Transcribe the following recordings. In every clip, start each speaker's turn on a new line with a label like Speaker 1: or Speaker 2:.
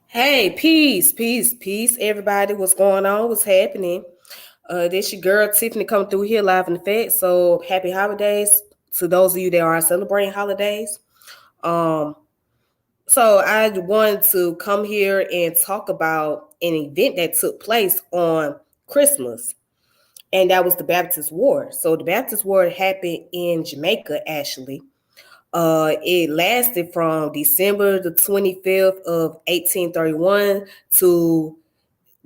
Speaker 1: Hey, peace, everybody. What's going on? What's happening? This your girl Tiffany coming through here live in effect. So happy holidays to those of you that are celebrating holidays. Um, so I wanted to come here and talk about an event that took place on Christmas, and that was the Baptist War. So the Baptist War happened in Jamaica, actually. It lasted from December the 25th of 1831 to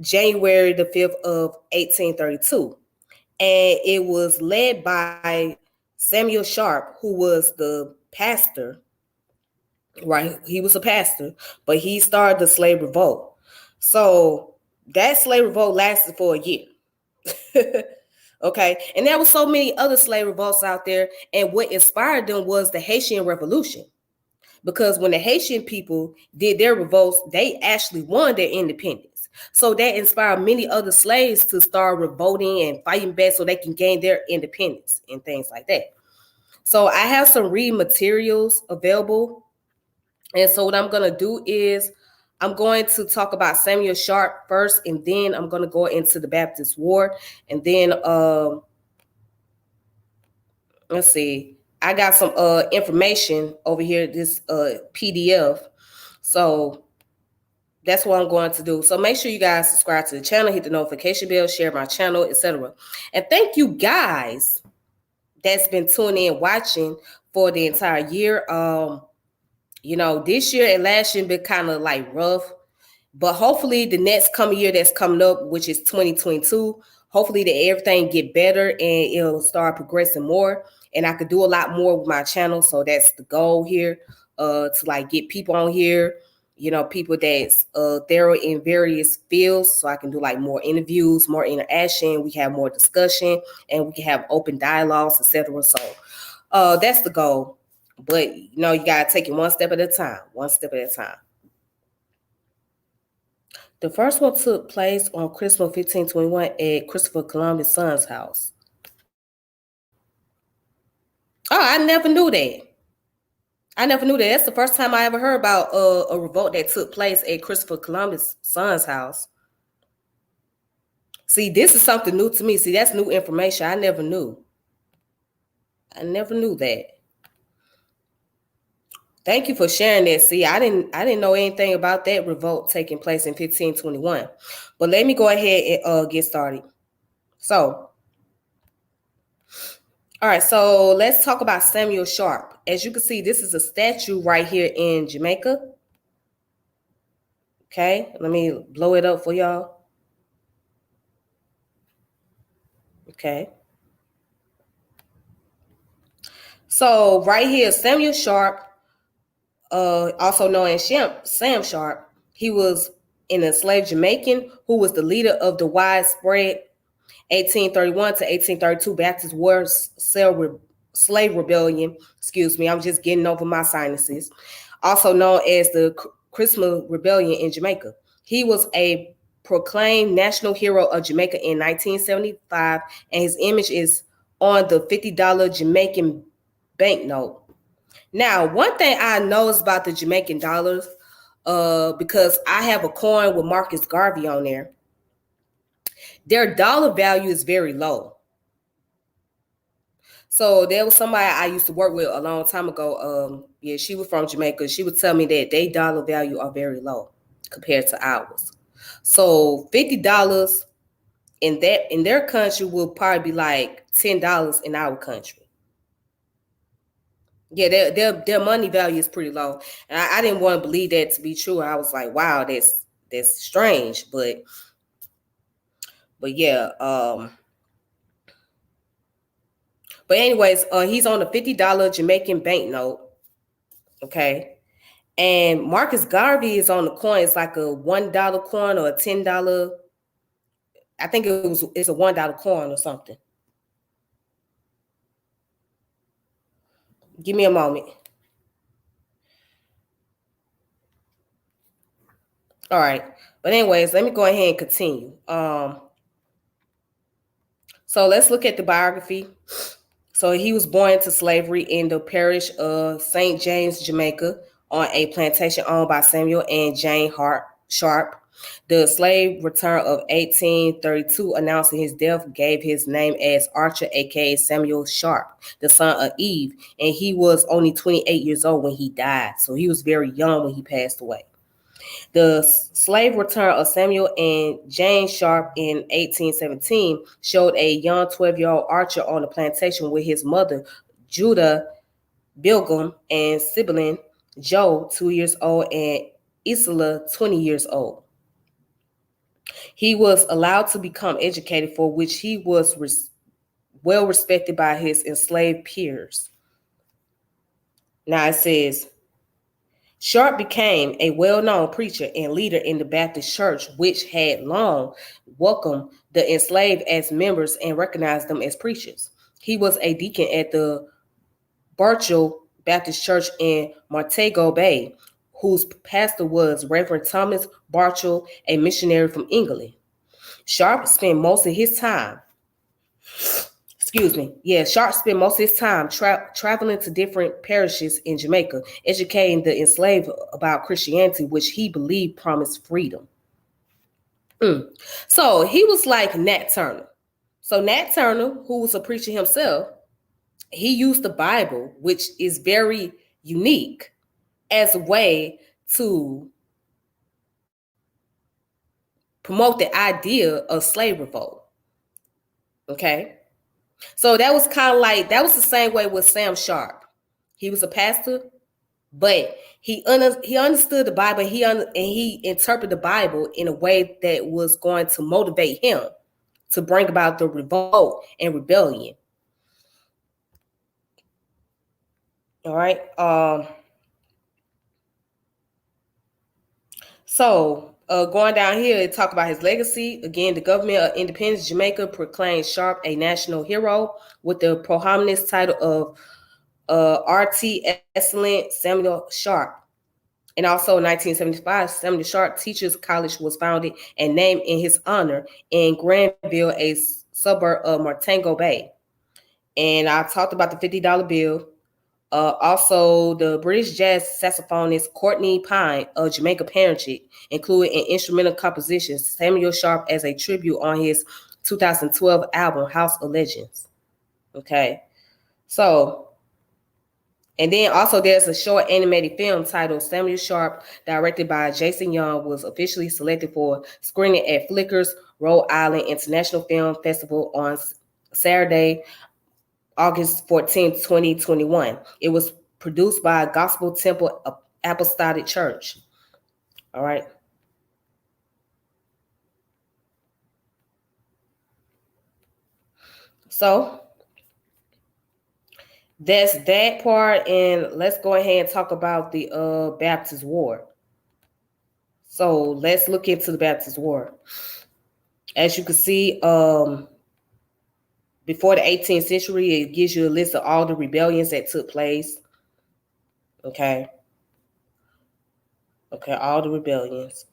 Speaker 1: January the 5th of 1832. And it was led by Samuel Sharpe, who was the pastor, right? He was a pastor, but he started the slave revolt. So that slave revolt lasted for a year. Okay. And there was so many other slave revolts out there. And what inspired them was the Haitian Revolution. Because when the Haitian people did their revolts, they actually won their independence. So that inspired many other slaves to start revolting and fighting back so they can gain their independence and things like that. So I have some read materials available. And so what I'm going to do is I'm going to talk about Samuel Sharpe first, and then I'm going to go into the Baptist War. And then let's see. I got some information over here, this PDF. So that's what I'm going to do. So make sure you guys subscribe to the channel, hit the notification bell, share my channel, etc. And thank you guys that's been tuning in, watching for the entire year. This year and last year been kind of like rough, but hopefully the next coming year that's coming up, which is 2022, hopefully that everything get better and it'll start progressing more, and I could do a lot more with my channel. So that's the goal here, to like get people on here, people that's thorough in various fields, so I can do like more interviews, more interaction, we have more discussion, and we can have open dialogues, etc. So that's the goal. But you gotta take it one step at a time, one step at a time. The first one took place on Christmas 1521 at Christopher Columbus' son's house. Oh, I never knew that. I never knew that. That's the first time I ever heard about a revolt that took place at Christopher Columbus' son's house. See, this is something new to me. See, that's new information. I never knew. I never knew that. Thank you for sharing that. See, I didn't know anything about that revolt taking place in 1521. But let me go ahead and get started. So, all right, so let's talk about Samuel Sharpe. As you can see, this is a statue right here in Jamaica. Okay, let me blow it up for y'all. Okay. So right here, Samuel Sharpe, also known as Sam Sharpe, he was an enslaved Jamaican who was the leader of the widespread 1831 to 1832 Baptist War slave rebellion. Excuse me, I'm just getting over my sinuses. Also known as the Christmas Rebellion in Jamaica. He was a proclaimed national hero of Jamaica in 1975, and his image is on the $50 Jamaican banknote. Now, one thing I know is about the Jamaican dollars, because I have a coin with Marcus Garvey on there. Their dollar value is very low. So there was somebody I used to work with a long time ago. Yeah, she was from Jamaica. She would tell me that their dollar value are very low compared to ours. So $50 in their country will probably be like $10 in our country. Yeah, their money value is pretty low, and I didn't want to believe that to be true. I was like, wow, that's strange, but yeah, But anyways, he's on a $50 Jamaican banknote. Okay. And Marcus Garvey is on the coin. It's like a $1 coin or a $10. I think it's a $1 coin or something. Give me a moment. All right. But anyways, let me go ahead and continue. So let's look at the biography. So he was born into slavery in the parish of St. James, Jamaica, on a plantation owned by Samuel and Jane Sharpe. The slave return of 1832 announcing his death gave his name as Archer, aka Samuel Sharpe, the son of Eve, and he was only 28 years old when he died. So he was very young when he passed away. The slave return of Samuel and Jane Sharpe in 1817 showed a young 12-year-old Archer on the plantation with his mother, Judah Bilgum, and sibling Joe, 2 years old, and Isola, 20 years old. He was allowed to become educated, for which he was well respected by his enslaved peers. Now it says, Sharpe became a well-known preacher and leader in the Baptist Church, which had long welcomed the enslaved as members and recognized them as preachers. He was a deacon at the Burchell Baptist Church in Montego Bay, whose pastor was Reverend Thomas Burchell, a missionary from England. Sharpe spent most of his time Sharpe spent most of his time traveling to different parishes in Jamaica, educating the enslaved about Christianity, which he believed promised freedom. So he was like Nat Turner. So Nat Turner, who was a preacher himself, he used the Bible, which is very unique, as a way to promote the idea of slave revolt. Okay. So that was the same way with Sam Sharpe. He was a pastor, but he understood the Bible. He interpreted the Bible in a way that was going to motivate him to bring about the revolt and rebellion. All right. So going down here, it talk about his legacy. Again, the government of independence Jamaica proclaimed Sharpe a national hero with the posthumous title of R.T. Excellent Samuel Sharpe. And also in 1975, Samuel Sharpe Teachers College was founded and named in his honor in Granville, a suburb of Montego Bay. And I talked about the $50 bill. Also, the British jazz saxophonist Courtney Pine of Jamaica parentage included in instrumental compositions Samuel Sharpe as a tribute on his 2012 album House of Legends. Okay, so, and then also there's a short animated film titled Samuel Sharpe, directed by Jason Young, was officially selected for screening at Flickers Rhode Island International Film Festival on Saturday, August 14, 2021. It was produced by Gospel Temple Apostolic Church. All right. So that's that part. And let's go ahead and talk about the Baptist War. So let's look into the Baptist War. As you can see, before the 18th century, it gives you a list of all the rebellions that took place. Okay, all the rebellions.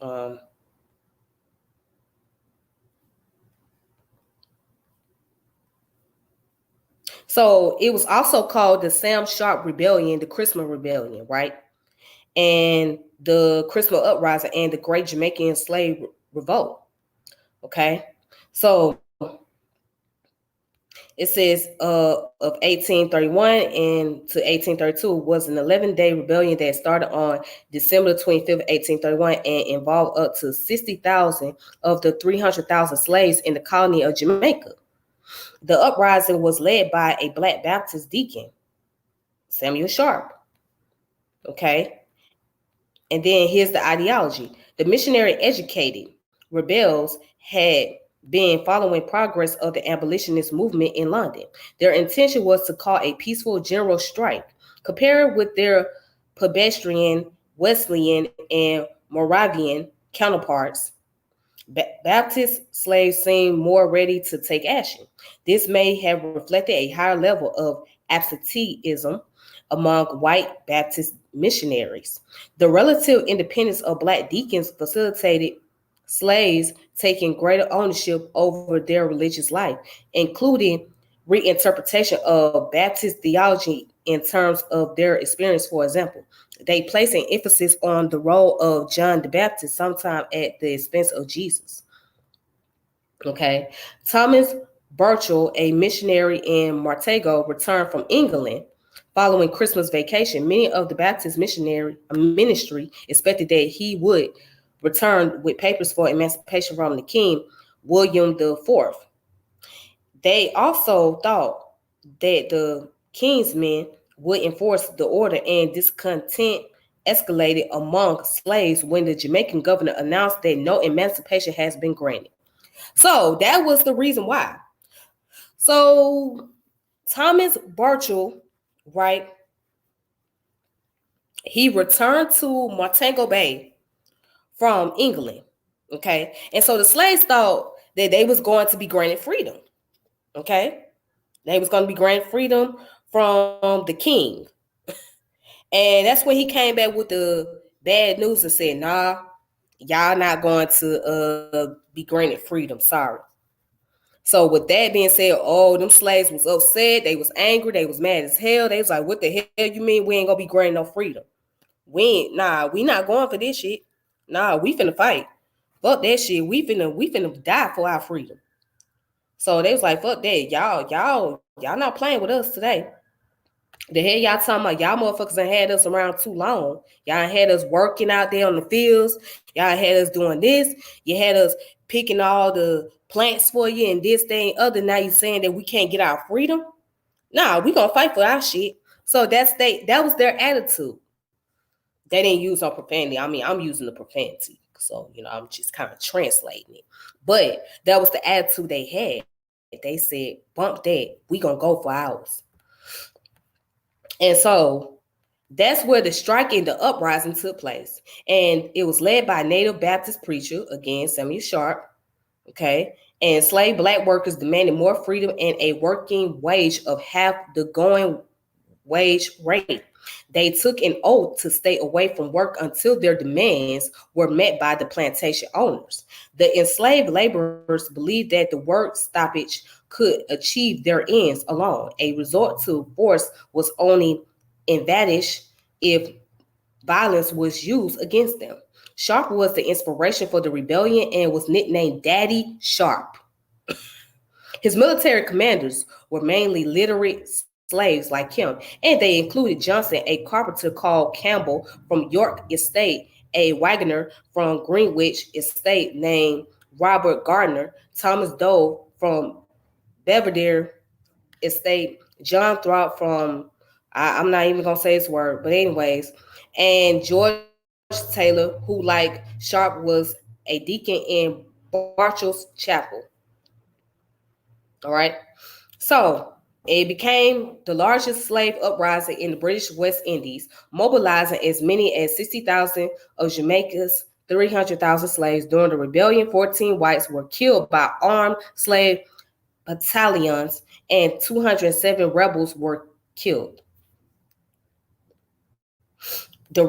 Speaker 1: So it was also called the Sam Sharpe Rebellion, the Christmas Rebellion, right? And the Christmas Uprising and the Great Jamaican Slave Revolt. Okay, so it says of 1831 and to 1832 was an 11-day rebellion that started on December 25th, 1831 and involved up to 60,000 of the 300,000 slaves in the colony of Jamaica. The uprising was led by a Black Baptist deacon, Samuel Sharpe. Okay. And then here's the ideology. The missionary educated rebels had been following progress of the abolitionist movement in London. Their intention was to call a peaceful general strike, compared with their Presbyterian, Wesleyan, and Moravian counterparts. Baptist slaves seemed more ready to take action. This may have reflected a higher level of absenteeism among white Baptist missionaries. The relative independence of black deacons facilitated slaves taking greater ownership over their religious life, including reinterpretation of Baptist theology in terms of their experience. For example, they place an emphasis on the role of John the Baptist, sometimes at the expense of Jesus. Okay. Thomas Burchell, a missionary in Montego, returned from England following Christmas vacation. Many of the Baptist ministry expected that he would return with papers for emancipation from the King, William IV. They also thought that the King's men would enforce the order, and discontent escalated among slaves when the Jamaican governor announced that no emancipation has been granted. So that was the reason why. So Thomas Burchell, right, he returned to Montego Bay from England, okay? And so the slaves thought that they was going to be granted freedom, okay? They was going to be granted freedom from the king. And that's when he came back with the bad news and said, nah, y'all not going to be granted freedom. Sorry. So with that being said, them slaves was upset. They was angry. They was mad as hell. They was like, what the hell you mean we ain't gonna be granted no freedom? We not going for this shit. Nah, we finna fight. Fuck that shit. We finna die for our freedom. So they was like, fuck that. Y'all not playing with us today. The hell y'all talking about? Y'all motherfuckers ain't had us around too long. Y'all had us working out there on the fields. Y'all had us doing this. You had us picking all the plants for you and this, thing, other. Now you saying that we can't get our freedom? Nah, we gonna fight for our shit. So that was their attitude. They didn't use no profanity. I mean, I'm using the profanity. So, I'm just kind of translating it. But that was the attitude they had. They said, bump that. We gonna go for ours. And so that's where the strike and the uprising took place. And it was led by a Native Baptist preacher, again, Samuel Sharpe, okay? And enslaved black workers demanded more freedom and a working wage of half the going wage rate. They took an oath to stay away from work until their demands were met by the plantation owners. The enslaved laborers believed that the work stoppage could achieve their ends alone. A resort to force was only advantage if violence was used against them. Sharpe was the inspiration for the rebellion and was nicknamed Daddy Sharpe. His military commanders were mainly literate slaves like him, and they included Johnson, a carpenter called Campbell from York Estate, a wagoner from Greenwich Estate named Robert Gardner, Thomas Dove from Belvedere Estate, John Thorpe from, I'm not even going to say his word, but anyways, and George Taylor, who like Sharpe was a deacon in Barchel's Chapel. All right. So it became the largest slave uprising in the British West Indies, mobilizing as many as 60,000 of Jamaica's 300,000 slaves. During the rebellion, 14 whites were killed by armed slave battalions and 207 rebels were killed. The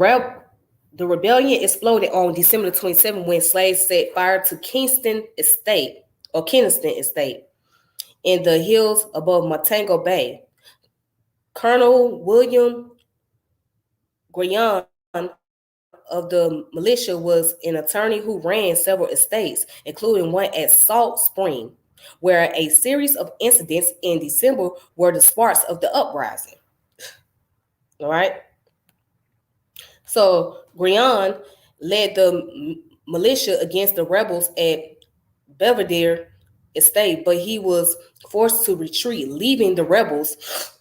Speaker 1: rebellion exploded on December 27 when slaves set fire to Kingston Estate in the hills above Montego Bay. Colonel William Guyon of the militia was an attorney who ran several estates, including one at Salt Spring, where a series of incidents in December were the sparks of the uprising. All right. So Guyon led the militia against the rebels at Belvedere Estate, but he was forced to retreat, leaving the rebels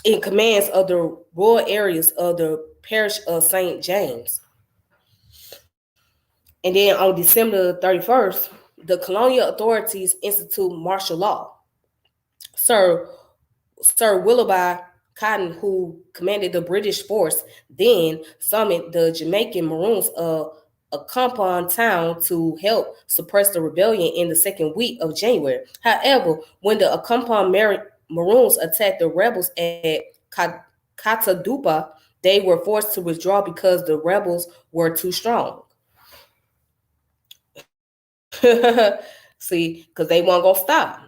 Speaker 1: in commands of the rural areas of the parish of St. James. And then on December 31st, the colonial authorities institute martial law. Sir Willoughby Cotton, who commanded the British force, then summoned the Jamaican Maroons of a compound town to help suppress the rebellion in the second week of January. However, when the compound Maroons attacked the rebels at Catadupa, they were forced to withdraw because the rebels were too strong. See, because they weren't gonna stop.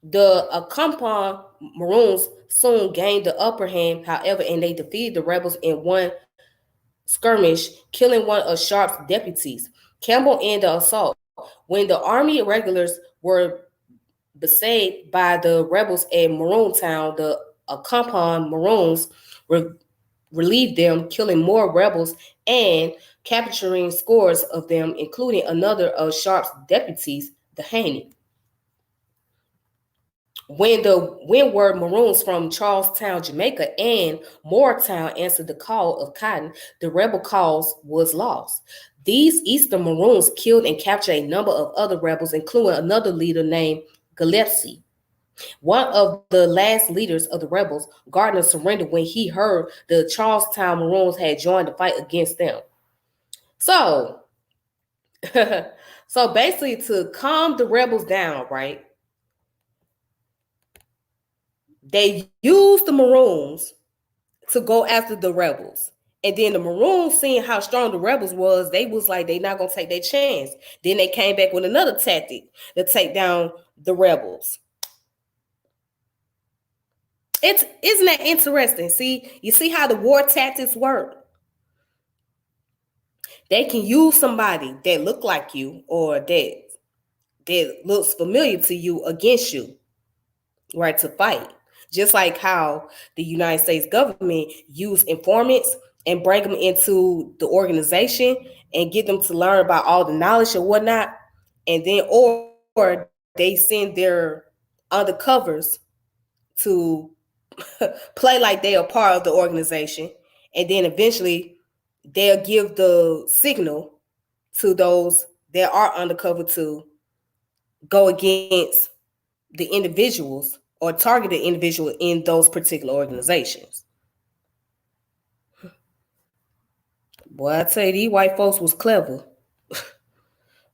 Speaker 1: The compound Maroons soon gained the upper hand, however, and they defeated the rebels in one skirmish, killing one of Sharpe's deputies. Campbell ended the assault. When the army regulars were beset by the rebels at Maroon Town, the compound Maroons relieved them, killing more rebels and capturing scores of them, including another of Sharpe's deputies, the Haney. When the Windward Maroons from Charlestown, Jamaica, and Moortown answered the call of Cotton, the rebel cause was lost. These Eastern Maroons killed and captured a number of other rebels, including another leader named Gillespie. One of the last leaders of the rebels, Gardner, surrendered when he heard the Charlestown Maroons had joined the fight against them. So, so basically, to calm the rebels down, right? They used the Maroons to go after the rebels. And then the Maroons, seeing how strong the rebels was, they was like, they not going to take their chance. Then they came back with another tactic to take down the rebels. Isn't that interesting? See, you see how the war tactics work? They can use somebody that look like you or that looks familiar to you against you, right, to fight. Just like how the United States government use informants and bring them into the organization and get them to learn about all the knowledge and whatnot. And then, or they send their undercovers to play like they are part of the organization. And then eventually they'll give the signal to those that are undercover to go against the individuals or targeted individual in those particular organizations. Boy, I tell you, these white folks was clever.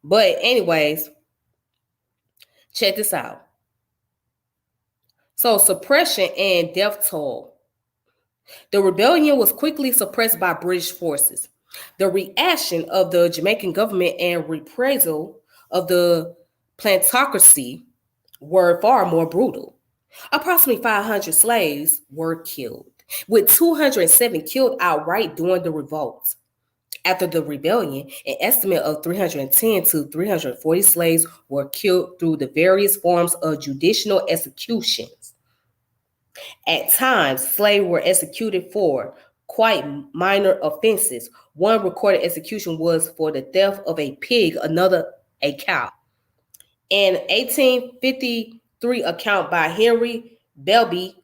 Speaker 1: But anyways, check this out. So suppression and death toll. The rebellion was quickly suppressed by British forces. The reaction of the Jamaican government and reprisal of the plantocracy were far more brutal. Approximately 500 slaves were killed, with 207 killed outright during the revolt. After the rebellion, an estimate of 310 to 340 slaves were killed through the various forms of judicial executions. At times, slaves were executed for quite minor offenses. One recorded execution was for the theft of a pig, another a cow. An 1853 account by Henry Belby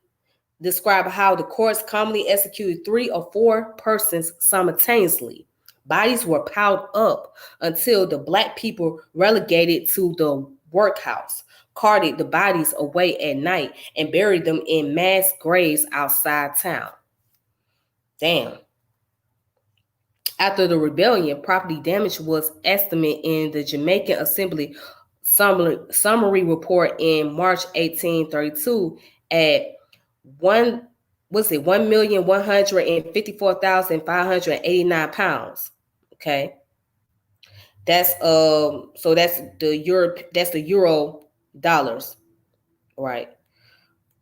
Speaker 1: described how the courts commonly executed 3 or 4 persons simultaneously. Bodies were piled up until the black people relegated to the workhouse carted the bodies away at night and buried them in mass graves outside town. Damn. After the rebellion, property damage was estimated in the Jamaican Assembly summary report in March 1832 at 1,154,589 pounds. Okay. That's so that's the euro dollars, right?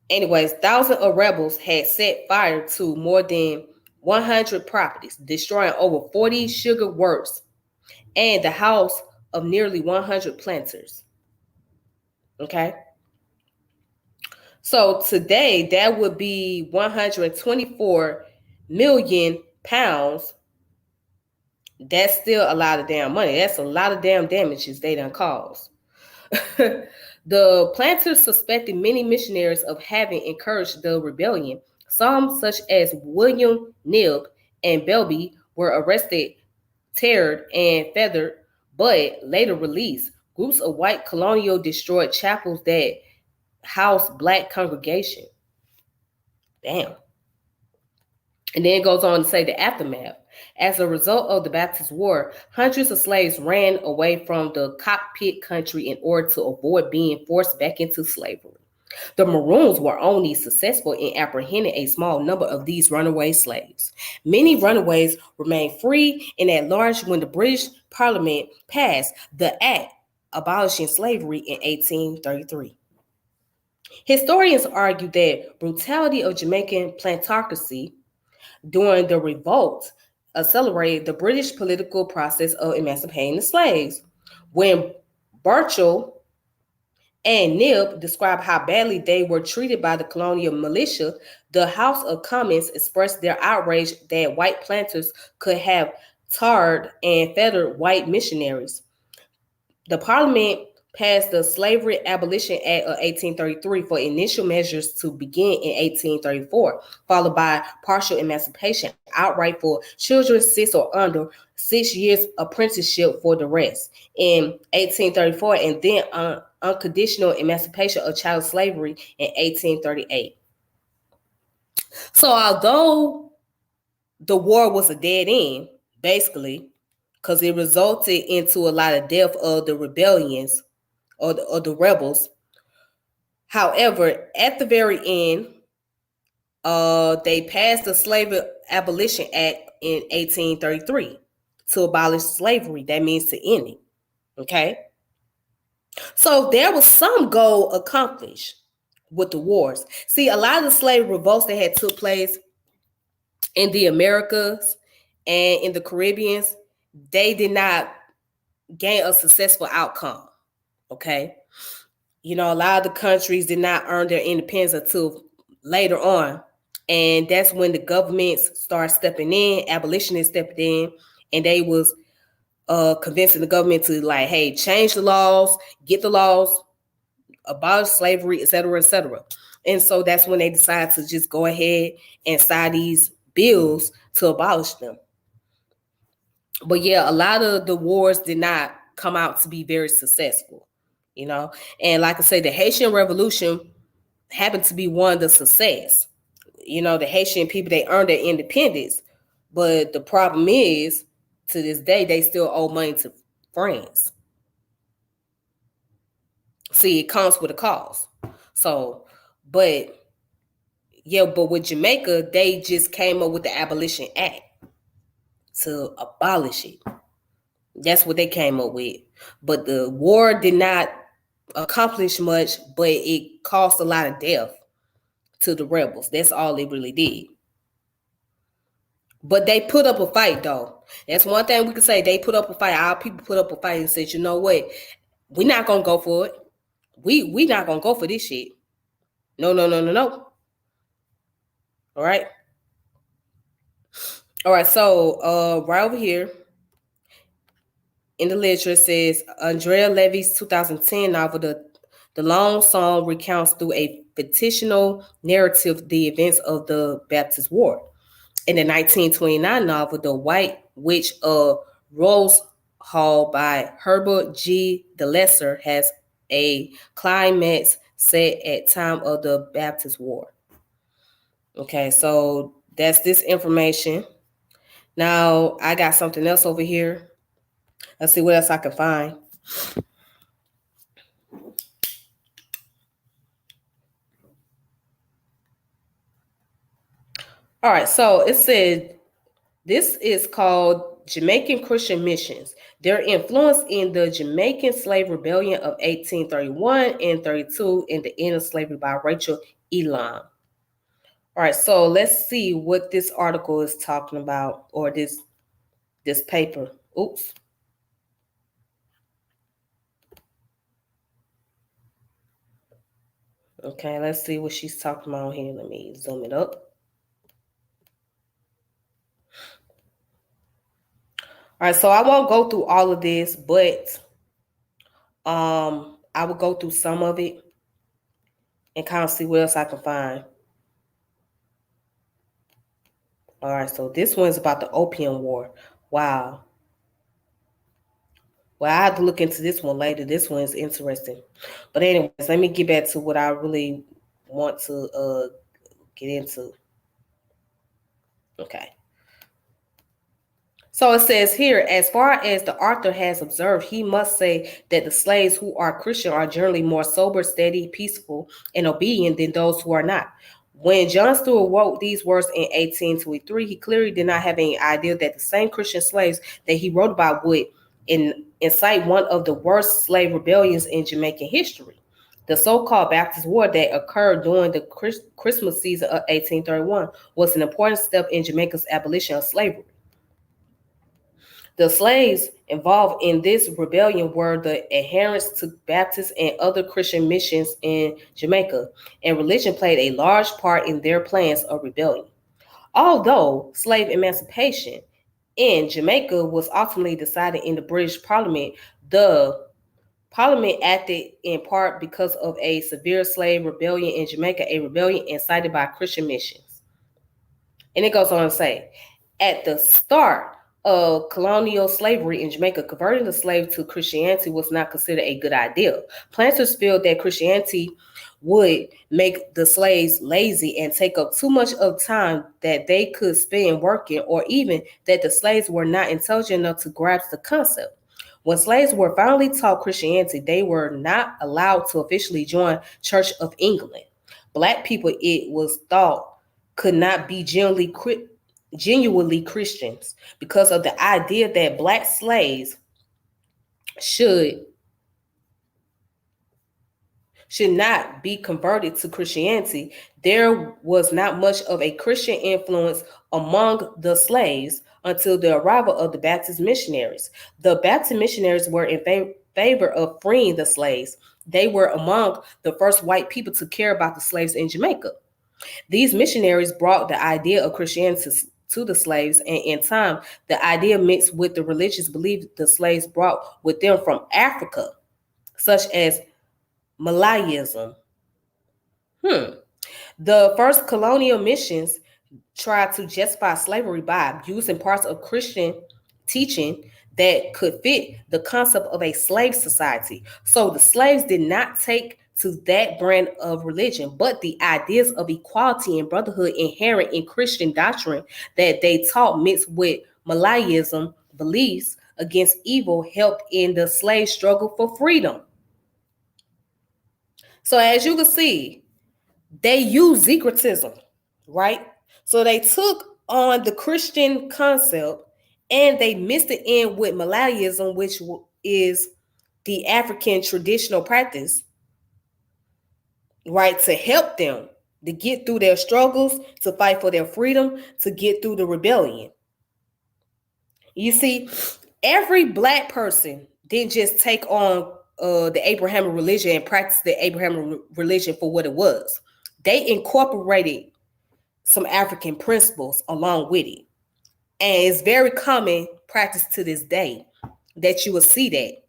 Speaker 1: Anyways, thousands of rebels had set fire to more than 100 properties, destroying over 40 sugar works and the house of nearly 100 planters. Okay. So today that would be 124 million pounds. That's still a lot of damn money. That's a lot of damn damages they done caused. The planters suspected many missionaries of having encouraged the rebellion. Some, such as William Knibb and Belby, were arrested, tarred, and feathered, but later released. Groups of white colonial destroyed chapels that housed black congregation. Damn. And then it goes on to say the aftermath. As a result of the Baptist War, hundreds of slaves ran away from the cockpit country in order to avoid being forced back into slavery. The Maroons were only successful in apprehending a small number of these runaway slaves. Many runaways remained free and at large when the British Parliament passed the Act abolishing slavery in 1833. Historians argue that brutality of Jamaican plantocracy during the revolt accelerated the British political process of emancipating the slaves. When Burchell and Nib described how badly they were treated by the colonial militia, the House of Commons expressed their outrage that white planters could have tarred and feathered white missionaries. The Parliament passed the Slavery Abolition Act of 1833 for initial measures to begin in 1834, followed by partial emancipation outright for children 6 or under, 6 years apprenticeship for the rest in 1834, and then unconditional emancipation of child slavery in 1838. So although the war was a dead end, basically, because it resulted into a lot of death of the rebellions or the rebels. However, at the very end, they passed the Slavery Abolition Act in 1833 to abolish slavery. That means to end it. Okay? So there was some goal accomplished with the wars. See, a lot of the slave revolts that had took place in the Americas and in the Caribbeans, they did not gain a successful outcome. Okay? You know, a lot of the countries did not earn their independence until later on. And that's when the governments started stepping in, abolitionists stepped in, and they was convincing the government to like, hey, change the laws, get the laws, abolish slavery, etc., etc. And so that's when they decided to just go ahead and sign these bills to abolish them. But yeah, a lot of the wars did not come out to be very successful, you know. And like I say, the Haitian Revolution happened to be one of the success. You know, the Haitian people, they earned their independence. But the problem is, to this day, they still owe money to France. See, it comes with a cost. So, but yeah, but with Jamaica, they just came up with the Abolition Act to abolish it. That's what they came up with. But the war did not accomplish much, but it caused a lot of death to the rebels. That's all it really did. But they put up a fight, though. That's one thing we can say. They put up a fight. Our people put up a fight and said, you know what? We're not going to go for it. We not going to go for this shit. No, no, no, no, no. All right. All right. So right over here in the literature, it says Andrea Levy's 2010 novel, The Long Song, recounts through a fictional narrative the events of the Baptist War. In the 1929 novel, The White Witch of Rose Hall by Herbert G. de Lesser has a climax set at time of the Baptist War. Okay, so that's this information. Now I got something else over here. Let's see what else I can find. All right, so it said this is called Jamaican Christian Missions. Their influence in the Jamaican Slave Rebellion of 1831 and 32 and the end of slavery by Rachel Elam. All right, so let's see what this article is talking about, or this paper. Oops. Okay, let's see what she's talking about here. Let me zoom it up. All right, so I won't go through all of this, but I will go through some of it and kind of see what else I can find. All right, so this one's about the Opium War. Wow. Well, I have to look into this one later. This one is interesting. But anyways, let me get back to what I really want to get into. Okay. So it says here, as far as the author has observed, he must say that the slaves who are Christian are generally more sober, steady, peaceful, and obedient than those who are not. When John Stewart wrote these words in 1823, he clearly did not have any idea that the same Christian slaves that he wrote about would incite one of the worst slave rebellions in Jamaican history. The so-called Baptist War that occurred during the Christmas season of 1831 was an important step in Jamaica's abolition of slavery. The slaves involved in this rebellion were the adherents to Baptist and other Christian missions in Jamaica, and religion played a large part in their plans of rebellion. Although slave emancipation in Jamaica was ultimately decided in the British Parliament, the Parliament acted in part because of a severe slave rebellion in Jamaica, a rebellion incited by Christian missions. And it goes on to say, at the start of colonial slavery in Jamaica, converting the slave to Christianity was not considered a good idea. Planters felt that Christianity would make the slaves lazy and take up too much of time that they could spend working, or even that the slaves were not intelligent enough to grasp the concept. When slaves were finally taught Christianity, they were not allowed to officially join Church of England. Black people, it was thought, could not be genuinely Christians because of the idea that black slaves should not be converted to Christianity. There was not much of a Christian influence among the slaves until the arrival of the Baptist missionaries. The Baptist missionaries were in favor of freeing the slaves. They were among the first white people to care about the slaves in Jamaica. These missionaries brought the idea of Christianity to the slaves, and in time, the idea mixed with the religious beliefs the slaves brought with them from Africa, such as Malayaism. The first colonial missions tried to justify slavery by using parts of Christian teaching that could fit the concept of a slave society. So the slaves did not take to that brand of religion, but the ideas of equality and brotherhood inherent in Christian doctrine that they taught mixed with Malayaism beliefs against evil helped in the slave struggle for freedom. So as you can see, they use syncretism, right? So they took on the Christian concept and they mixed it in with Malayaism, which is the African traditional practice, right? To help them to get through their struggles, to fight for their freedom, to get through the rebellion. You see, every black person didn't just take on the Abrahamic religion and practice the Abrahamic religion for what it was. They incorporated some African principles along with it. And it's very common practice to this day that you will see that.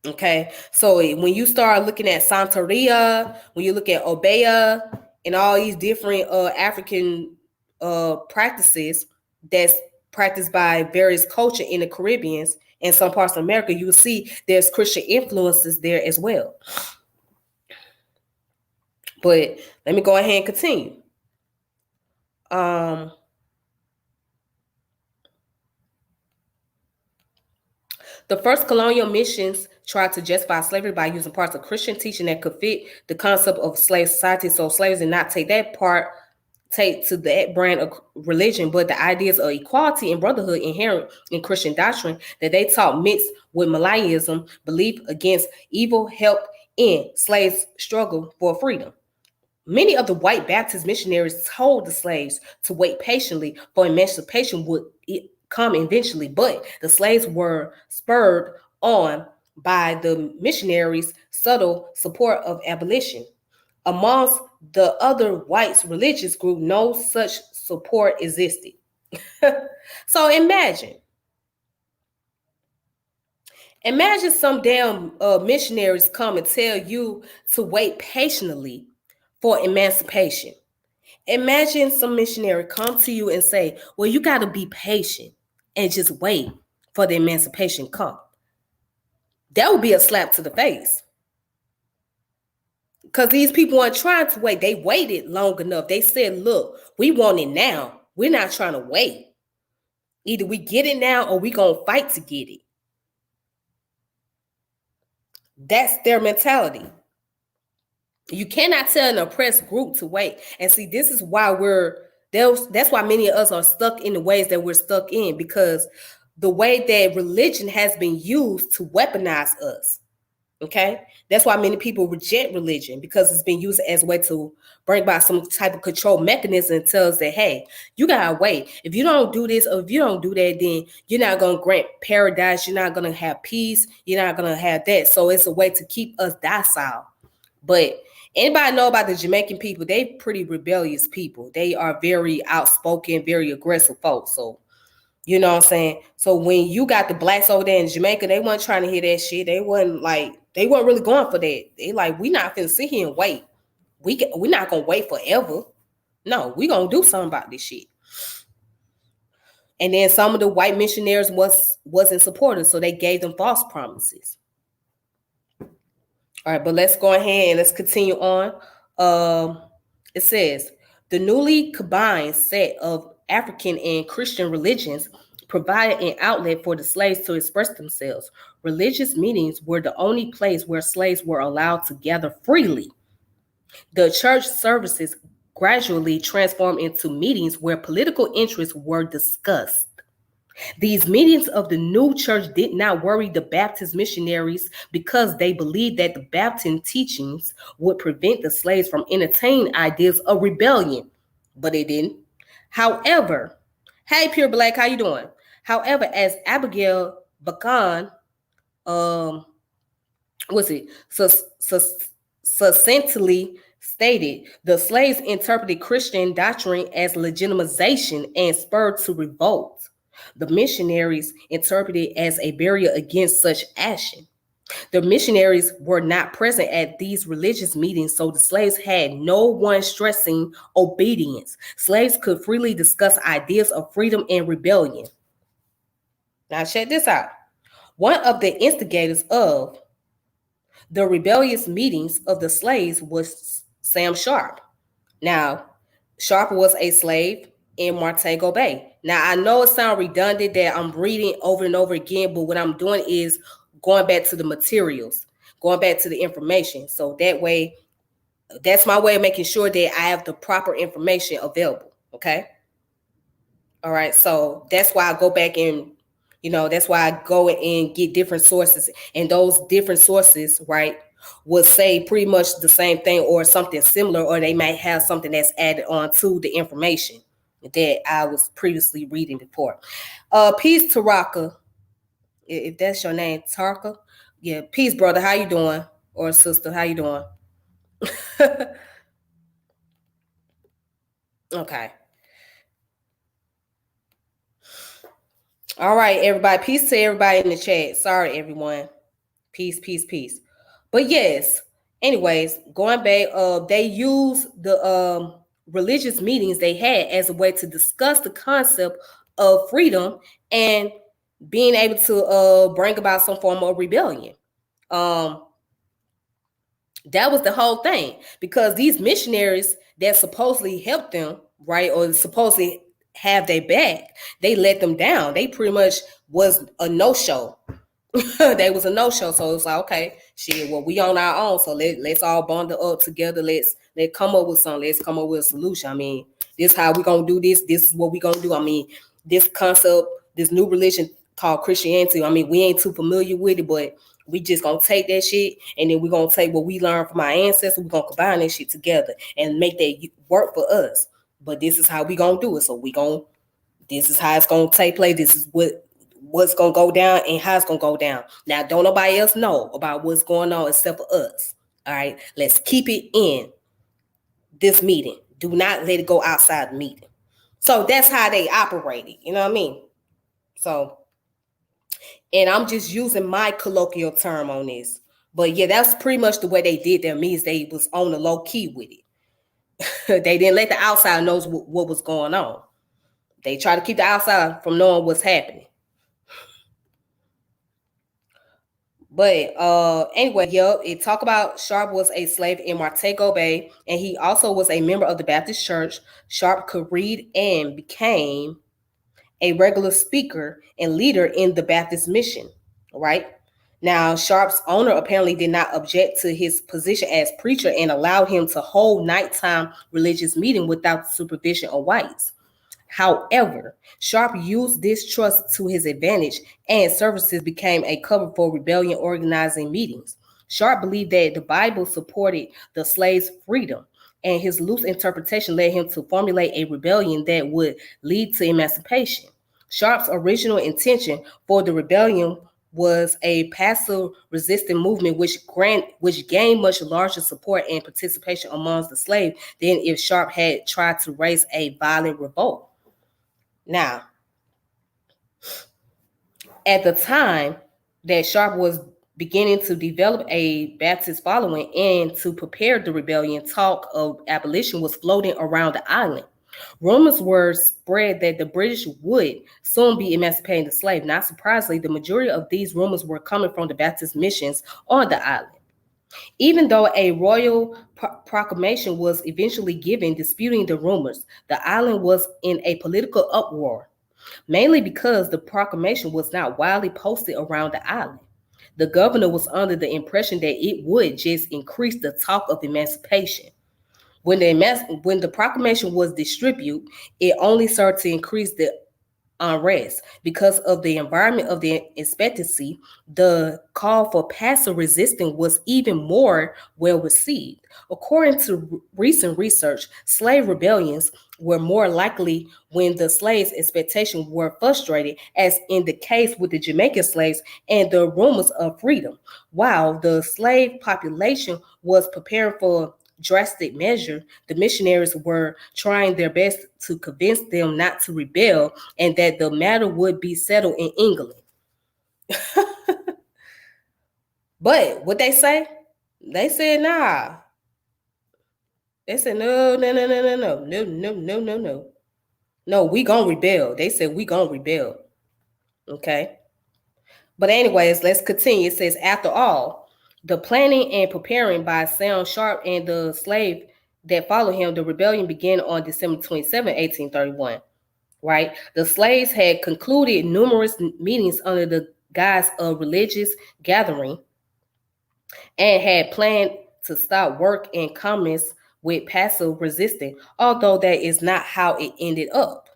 Speaker 1: Okay, so when you start looking at Santeria, when you look at Obeya, and all these different African practices that's practiced by various culture in the Caribbeans and some parts of America, you will see there's Christian influences there as well. But let me go ahead and continue. The first colonial missions tried to justify slavery by using parts of Christian teaching that could fit the concept of slave society. So slaves did not take to that brand of religion, but the ideas of equality and brotherhood inherent in Christian doctrine that they taught mixed with Malayaism belief against evil helped in slaves' struggle for freedom. Many of the white Baptist missionaries told the slaves to wait patiently for emancipation would come eventually, but the slaves were spurred on by the missionaries' subtle support of abolition. Amongst the other white religious group, no such support existed. So imagine some damn missionaries come and tell you to wait patiently for emancipation. Imagine some missionary come to you and say, well, you got to be patient and just wait for the emancipation come. That would be a slap to the face. Because these people weren't trying to wait. They waited long enough. They said, look, we want it now. We're not trying to wait. Either we get it now or we going to fight to get it. That's their mentality. You cannot tell an oppressed group to wait. And see, this is why that's why many of us are stuck in the ways that we're stuck in, because the way that religion has been used to weaponize us. Okay, that's why many people reject religion, because it's been used as a way to bring about some type of control mechanism and tells that, hey, you gotta wait. If you don't do this or if you don't do that, then you're not gonna grant paradise. You're not gonna have peace. You're not gonna have that. So it's a way to keep us docile. But anybody know about the Jamaican people? They pretty rebellious people. They are very outspoken, very aggressive folks. So you know what I'm saying? So when you got the blacks over there in Jamaica, they weren't trying to hear that shit. They weren't really going for that. They like, we not finna sit here and wait. We're not gonna wait forever. No, we gonna do something about this shit. And then some of the white missionaries wasn't supportive, so they gave them false promises. All right, but let's go ahead and let's continue on. It says, the newly combined set of African and Christian religions provided an outlet for the slaves to express themselves. Religious meetings were the only place where slaves were allowed to gather freely. The church services gradually transformed into meetings where political interests were discussed. These meetings of the new church did not worry the Baptist missionaries because they believed that the Baptist teachings would prevent the slaves from entertaining ideas of rebellion, but they didn't. However, hey, Pure Black, how you doing? However, as Abigail Bacon, succinctly stated, the slaves interpreted Christian doctrine as legitimization and spurred to revolt. The missionaries interpreted it as a barrier against such action. The missionaries were not present at these religious meetings, so the slaves had no one stressing obedience. Slaves could freely discuss ideas of freedom and rebellion. Now check this out. One of the instigators of the rebellious meetings of the slaves was Sam Sharpe. Now, Sharpe was a slave in Montego Bay. Now, I know it sounds redundant that I'm reading over and over again, but what I'm doing is going back to the materials, going back to the information. So that way, that's my way of making sure that I have the proper information available. Okay. All right. So that's why I go back and, that's why I go and get different sources, and those different sources, right, will say pretty much the same thing or something similar, or they might have something that's added on to the information that I was previously reading before. Peace, Taraka. If that's your name, Tarka. Yeah, peace, brother. How you doing? Or sister, how you doing? Okay. All right, everybody. Peace to everybody in the chat. Sorry, everyone. Peace, peace, peace. But yes, anyways, going back, they use the religious meetings they had as a way to discuss the concept of freedom and being able to bring about some form of rebellion. That was the whole thing, because these missionaries that supposedly helped them, right, or supposedly have their back, they let them down. They pretty much was a no-show. They was a no-show. So it's like, okay, shit, well, we on our own. So let's all bundle up together. Let's come up with something. Let's come up with a solution. I mean, this is how we gonna do this. This is what we gonna do. I mean, this concept, this new religion called Christianity, I mean, we ain't too familiar with it, but we just gonna take that shit, and then we're gonna take what we learned from our ancestors, we're gonna combine that shit together and make that work for us. But this is how we gonna do it. So this is how it's gonna take place. This is what's gonna go down and how it's gonna go down. Now, don't nobody else know about what's going on except for us. All right, let's keep it in this meeting. Do not let it go outside the meeting. So that's how they operated. You know what I mean? So, and I'm just using my colloquial term on this. But yeah, that's pretty much the way they did their meetings. They was on the low key with it. They didn't let the outside know what was going on. They try to keep the outside from knowing what's happening. But anyway, it talk about Sharpe was a slave in Montego Bay, and he also was a member of the Baptist Church. Sharpe could read and became a regular speaker and leader in the Baptist mission, right? Now, Sharpe's owner apparently did not object to his position as preacher and allowed him to hold nighttime religious meeting without the supervision of whites. However, Sharpe used this trust to his advantage, and services became a cover for rebellion organizing meetings. Sharpe believed that the Bible supported the slaves' freedom, and his loose interpretation led him to formulate a rebellion that would lead to emancipation. Sharpe's original intention for the rebellion was a passive resistant movement which gained much larger support and participation amongst the slaves than if Sharpe had tried to raise a violent revolt. Now, at the time that Sharpe was beginning to develop a Baptist following and to prepare the rebellion, talk of abolition was floating around the island. Rumors were spread that the British would soon be emancipating the slave. Not surprisingly, the majority of these rumors were coming from the Baptist missions on the island. Even though a royal proclamation was eventually given disputing the rumors, the island was in a political uproar, mainly because the proclamation was not widely posted around the island. The governor was under the impression that it would just increase the talk of emancipation. When the proclamation was distributed, it only served to increase the unrest. Because of the environment of the expectancy, the call for passive resistance was even more well received. According to recent research, slave rebellions were more likely when the slaves' expectations were frustrated, as in the case with the Jamaican slaves and the rumors of freedom, while the slave population was preparing for drastic measure. The missionaries were trying their best to convince them not to rebel and that the matter would be settled in England. But what they say? They said, nah. They said, no. No, we gonna rebel. They said, we gonna rebel. Okay. But anyways, let's continue. It says, after all, the planning and preparing by Sam Sharpe and the slave that followed him, the rebellion began on December 27, 1831. Right? The slaves had concluded numerous meetings under the guise of religious gathering and had planned to stop work and commence with passive resistance, although that is not how it ended up.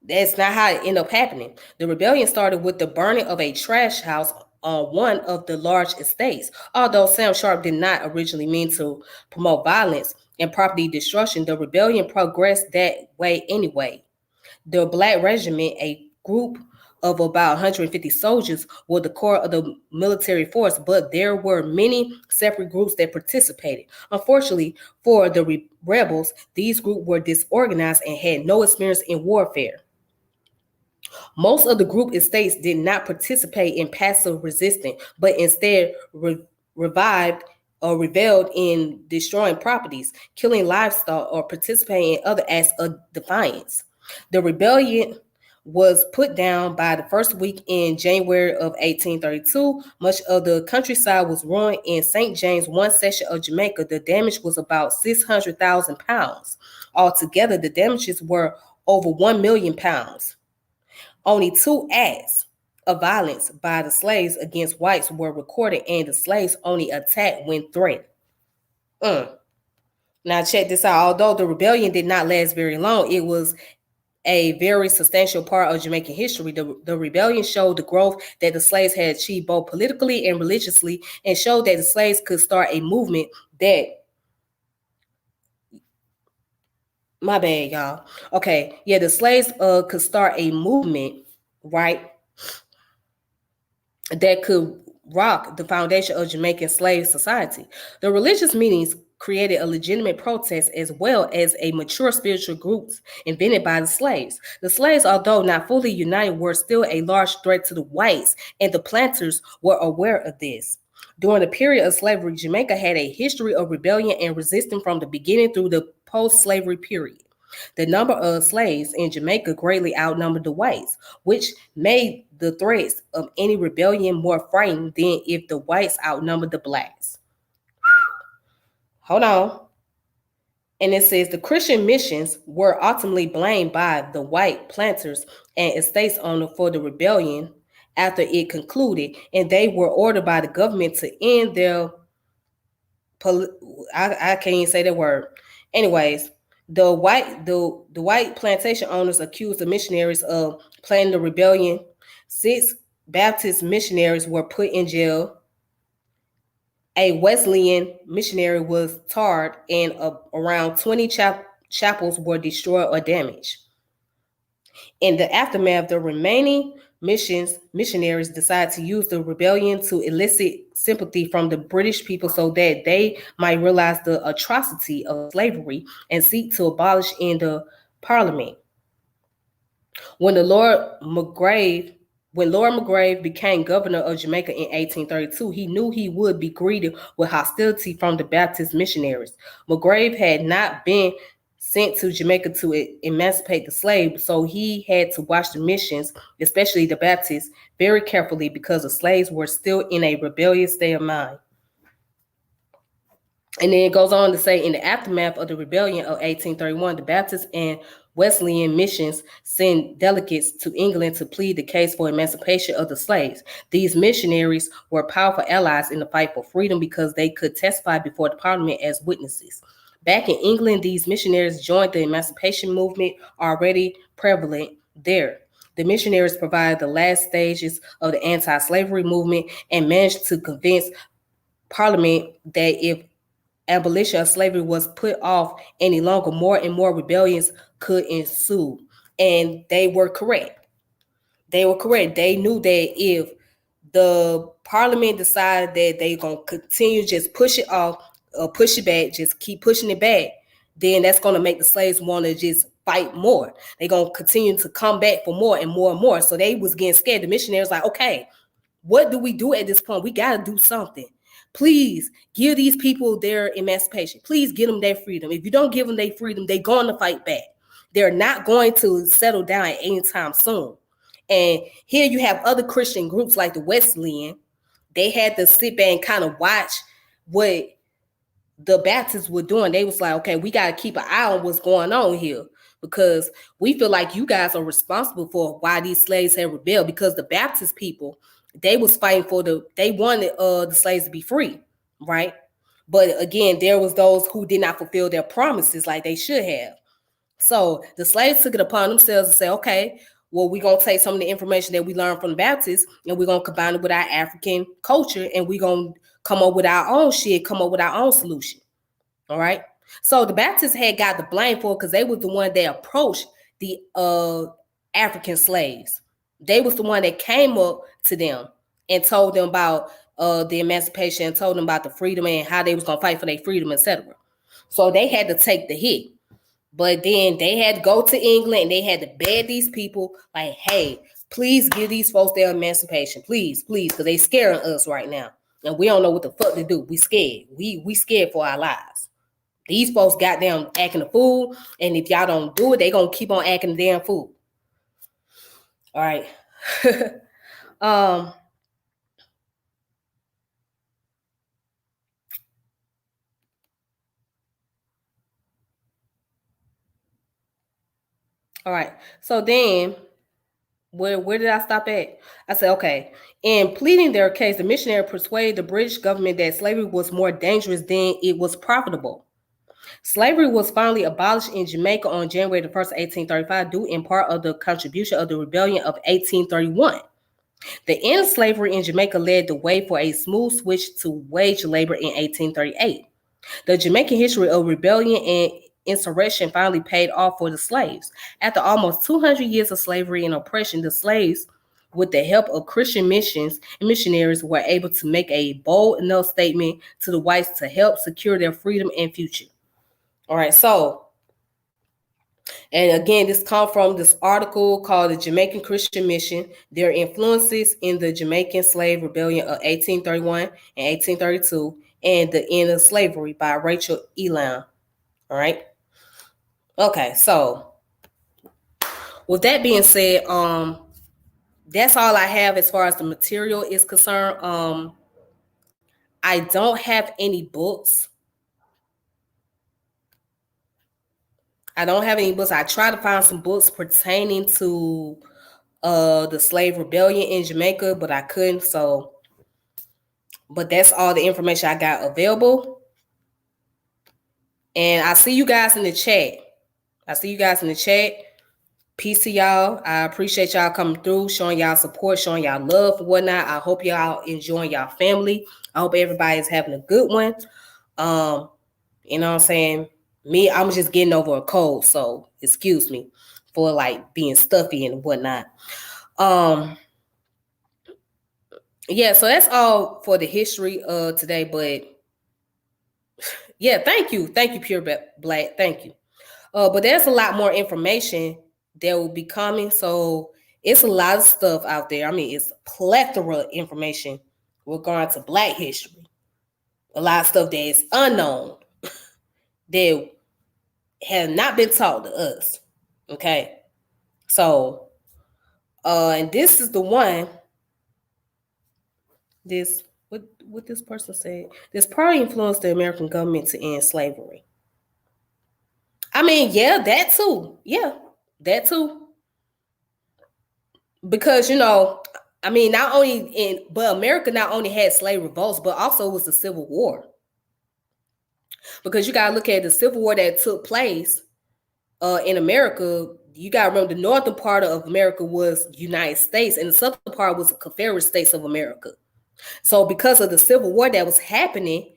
Speaker 1: That's not how it ended up happening. The rebellion started with the burning of a trash house on one of the large estates. Although Sam Sharpe did not originally mean to promote violence and property destruction, the rebellion progressed that way anyway. The Black Regiment, a group of about 150 soldiers, were the core of the military force, but there were many separate groups that participated. Unfortunately for the rebels, these groups were disorganized and had no experience in warfare. Most of the group estates did not participate in passive resistance, but instead revived or rebelled in destroying properties, killing livestock, or participating in other acts of defiance. The rebellion was put down by the first week in January of 1832. Much of the countryside was ruined. In St. James, one section of Jamaica, the damage was about 600,000 pounds. Altogether, the damages were over 1 million pounds. Only 2 acts of violence by the slaves against whites were recorded, and the slaves only attacked when threatened. Now check this out. Although the rebellion did not last very long, it was a very substantial part of Jamaican history. The rebellion showed the growth that the slaves had achieved both politically and religiously, and showed that the slaves could start a movement that... My bad, y'all. Okay, yeah, the slaves could start a movement, right, that could rock the foundation of Jamaican slave society. The religious meetings created a legitimate protest as well as a mature spiritual groups invented by the slaves. The slaves, although not fully united, were still a large threat to the whites, and the planters were aware of this. During the period of slavery, Jamaica had a history of rebellion and resistance from the beginning through the post-slavery period. The number of slaves in Jamaica greatly outnumbered the whites, which made the threats of any rebellion more frightening than if the whites outnumbered the blacks. Hold on. And it says the Christian missions were ultimately blamed by the white planters and estates owners for the rebellion after it concluded, and they were ordered by the government to end their I can't even say that word. Anyways, the white plantation owners accused the missionaries of planning the rebellion. 6 Baptist missionaries were put in jail. A Wesleyan missionary was tarred, and around 20 chapels were destroyed or damaged. In the aftermath, the remaining missionaries decided to use the rebellion to elicit sympathy from the British people so that they might realize the atrocity of slavery and seek to abolish in the Parliament. When Lord Mulgrave became governor of Jamaica in 1832, he knew he would be greeted with hostility from the Baptist missionaries. Mulgrave had not been sent to Jamaica to emancipate the slaves, so he had to watch the missions, especially the Baptists, very carefully because the slaves were still in a rebellious state of mind. And then it goes on to say, in the aftermath of the rebellion of 1831, the Baptist and Wesleyan missions sent delegates to England to plead the case for emancipation of the slaves. These missionaries were powerful allies in the fight for freedom because they could testify before the Parliament as witnesses. Back in England, these missionaries joined the emancipation movement already prevalent there. The missionaries provided the last stages of the anti-slavery movement and managed to convince Parliament that if abolition of slavery was put off any longer, more and more rebellions could ensue. And they were correct. They knew that if the Parliament decided that they're going to continue just push it off, push it back, just keep pushing it back, then that's going to make the slaves want to just fight more. They're going to continue to come back for more and more and more. So they was getting scared. The missionaries like, okay, what do we do at this point? We got to do something. Please give these people their emancipation. Please give them their freedom. If you don't give them their freedom, they're going to fight back. They're not going to settle down at any time soon. And here you have other Christian groups like the Wesleyan. They had to sit back and kind of watch what the Baptists were doing. They was like, okay, we got to keep an eye on what's going on here, because we feel like you guys are responsible for why these slaves have rebelled, because the Baptist people, they was fighting they wanted the slaves to be free, right? But again, there was those who did not fulfill their promises like they should have. So the slaves took it upon themselves to say, okay, well, we're going to take some of the information that we learned from the Baptists and we're going to combine it with our African culture, and we're going to come up with our own shit, come up with our own solution. All right. So the Baptists had got the blame for it because they was the one that approached the African slaves. They was the one that came up to them and told them about the emancipation, and told them about the freedom and how they was going to fight for their freedom, etc. So they had to take the hit. But then they had to go to England and they had to beg these people like, hey, please give these folks their emancipation. Please, because they scaring us right now. And we don't know what the fuck to do. We scared. We scared for our lives. These folks got them acting a fool. And if y'all don't do it, they going to keep on acting the damn fool. All right. All right. So then, where did I stop at? I said, okay. In pleading their case, the missionary persuaded the British government that slavery was more dangerous than it was profitable. Slavery was finally abolished in Jamaica on January 1st, 1835, due in part of the contribution of the rebellion of 1831. The end of slavery in Jamaica led the way for a smooth switch to wage labor in 1838. The Jamaican history of rebellion and insurrection finally paid off for the slaves. After almost 200 years of slavery and oppression, the slaves, with the help of Christian missions and missionaries, were able to make a bold enough statement to the whites to help secure their freedom and future. All right, so, and again, this comes from this article called The Jamaican Christian Mission, Their Influences in the Jamaican Slave Rebellion of 1831 and 1832, and The End of Slavery by Rachel Elam. All right. Okay, so with that being said, that's all I have as far as the material is concerned. I don't have any books. I tried to find some books pertaining to the slave rebellion in Jamaica, but I couldn't. So, but that's all the information I got available. And I see you guys in the chat. Peace to y'all. I appreciate y'all coming through, showing y'all support, showing y'all love and whatnot. I hope y'all enjoying y'all family. I hope everybody's having a good one. You know what I'm saying? Me, I'm just getting over a cold, so excuse me for like being stuffy and whatnot. Yeah, so that's all for the history today. But yeah, thank you, Pure Black, thank you. But there's a lot more information that will be coming. So it's a lot of stuff out there. I mean, it's plethora of information regarding to Black history. A lot of stuff that is unknown that have not been taught to us. Okay. So, and this is the one. This what this person said. This probably influenced the American government to end slavery. I mean, yeah, that too. Yeah, that too. Because I mean, but America not only had slave revolts, but also was the Civil War. Because you gotta look at the Civil War that took place in America. You gotta remember the northern part of America was United States, and the southern part was the Confederate States of America. So because of the Civil War that was happening,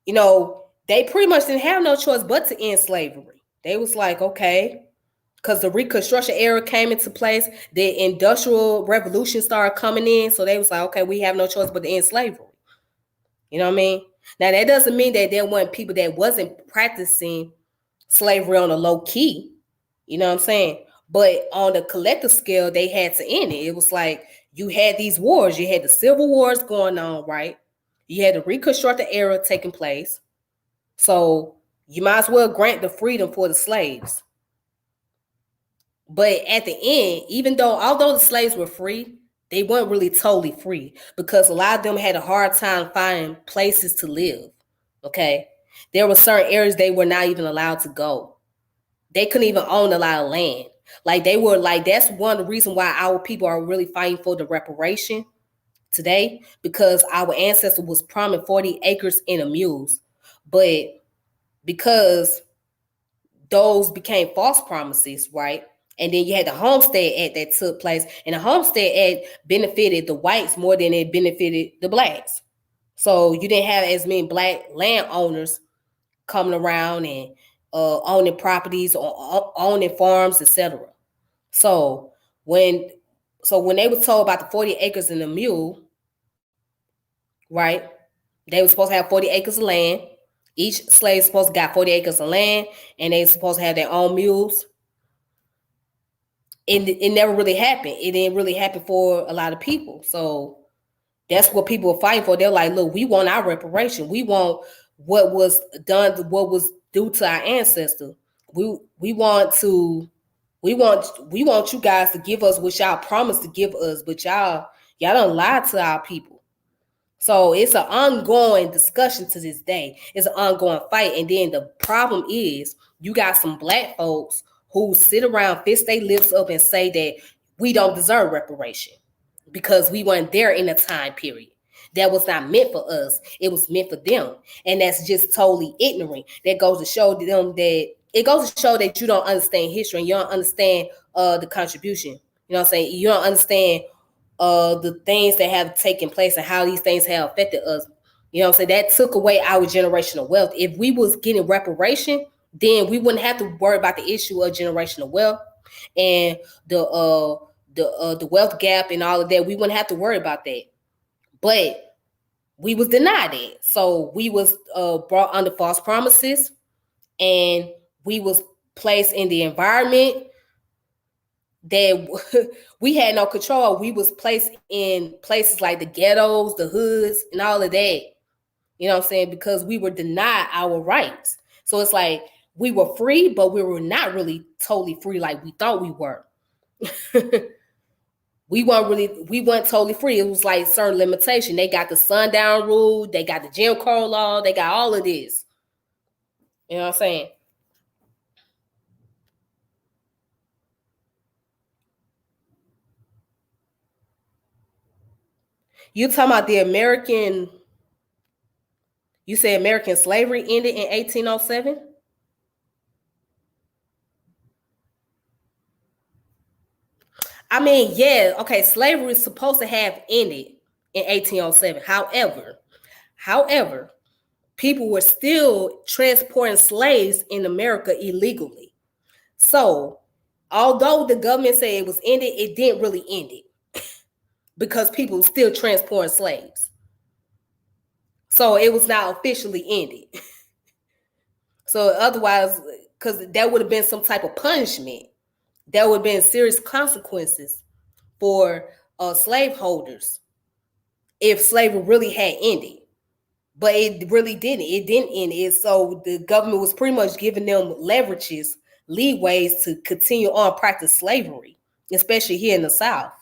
Speaker 1: they pretty much didn't have no choice but to end slavery. They was like, okay, because the Reconstruction era came into place, the Industrial Revolution started coming in. So they was like, okay, we have no choice but to end slavery. You know what I mean? Now, that doesn't mean that there weren't people that wasn't practicing slavery on a low key. You know what I'm saying? But on the collective scale, they had to end it. It was like you had these wars. You had the Civil Wars going on, right? You had the Reconstruction era taking place. So you might as well grant the freedom for the slaves. But at the end, although the slaves were free, they weren't really totally free because a lot of them had a hard time finding places to live. Okay. There were certain areas they were not even allowed to go. They couldn't even own a lot of land. That's one of the reasons why our people are really fighting for the reparation today, because our ancestors was promised 40 acres and a mules. But because those became false promises, right? And then you had the Homestead Act that took place, and the Homestead Act benefited the whites more than it benefited the blacks. So you didn't have as many black landowners coming around and owning properties or owning farms, etc. So when they were told about the 40 acres and a mule, right? They were supposed to have 40 acres of land. Each slave supposed to got 40 acres of land, and they supposed to have their own mules. It never really happened. It didn't really happen for a lot of people. So that's what people were fighting for. They're like, look, we want our reparation. We want what was done, what was due to our ancestors. We want you guys to give us what y'all promised to give us, but y'all done lied to our people. So it's an ongoing discussion to this day. It's an ongoing fight. And then the problem is you got some black folks who sit around, fist their lips up and say that we don't deserve reparation because we weren't there in a time period. That was not meant for us. It was meant for them. And that's just totally ignorant. That goes to show them that you don't understand history and you don't understand the contribution. You know what I'm saying? You don't understand the things that have taken place and how these things have affected us. You know what I'm saying? That took away our generational wealth. If we was getting reparation, then we wouldn't have to worry about the issue of generational wealth and the wealth gap and all of that. We wouldn't have to worry about that. But we was denied it. So we was brought under false promises, and we was placed in the environment that we had no control. We was placed in places like the ghettos, the hoods, and all of that. You know what I'm saying? Because we were denied our rights. So it's like we were free, but we were not really totally free like we thought we were. we weren't totally free. It was like certain limitation. They got the sundown rule, they got the Jim Crow law, they got all of this. You know what I'm saying? You talking about the American, you say American slavery ended in 1807? I mean, yeah, okay, slavery is supposed to have ended in 1807. However, people were still transporting slaves in America illegally. So, although the government said it was ended, it didn't really end it because people were still transporting slaves. So, it was not officially ended. So, otherwise, because that would have been some type of punishment, there would have been serious consequences for slaveholders if slavery really had ended. But it really didn't. It didn't end it. So the government was pretty much giving them leverages, leeways to continue on practice slavery, especially here in the South.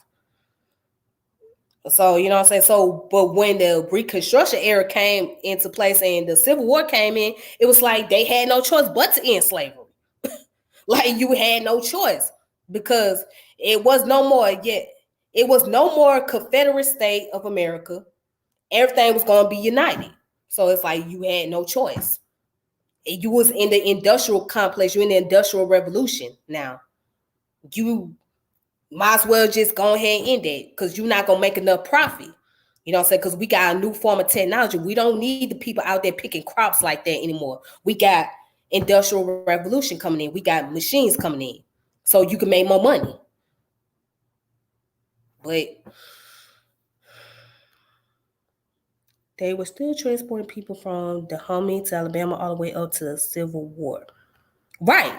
Speaker 1: So, you know what I'm saying? So, but when the Reconstruction era came into place and the Civil War came in, it was like they had no choice but to end slavery. Like you had no choice because it was no more yet. It was no more Confederate state of America. Everything was going to be united. So it's like you had no choice. You was in the industrial complex. You're in the industrial revolution now. You might as well just go ahead and end it because you're not going to make enough profit. You know what I'm saying? Because we got a new form of technology. We don't need the people out there picking crops like that anymore. We got industrial revolution coming in. We got machines coming in. So you can make more money. But they were still transporting people from the Hummy to Alabama all the way up to the Civil War. Right,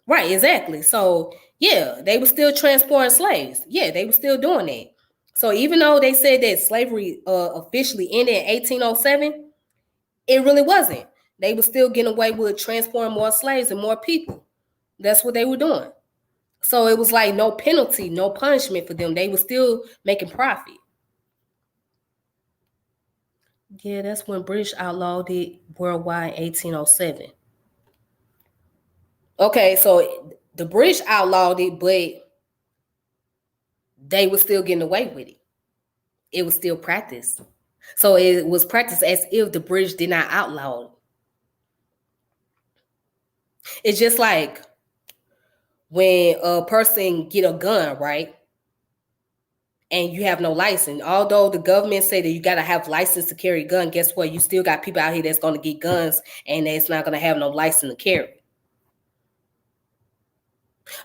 Speaker 1: exactly. So, yeah, they were still transporting slaves. Yeah, they were still doing that. So, even though they said that slavery officially ended in 1807, it really wasn't. They were still getting away with transporting more slaves and more people. That's what they were doing. So, it was like no penalty, no punishment for them. They were still making profit. Yeah, that's when British outlawed it worldwide in 1807. Okay, so the British outlawed it, but they were still getting away with it. It was still practiced. So it was practiced as if the British did not outlaw it. It's just like when a person get a gun, right? And you have no license. Although the government say that you got to have license to carry a gun, guess what? You still got people out here that's going to get guns and that's not going to have no license to carry.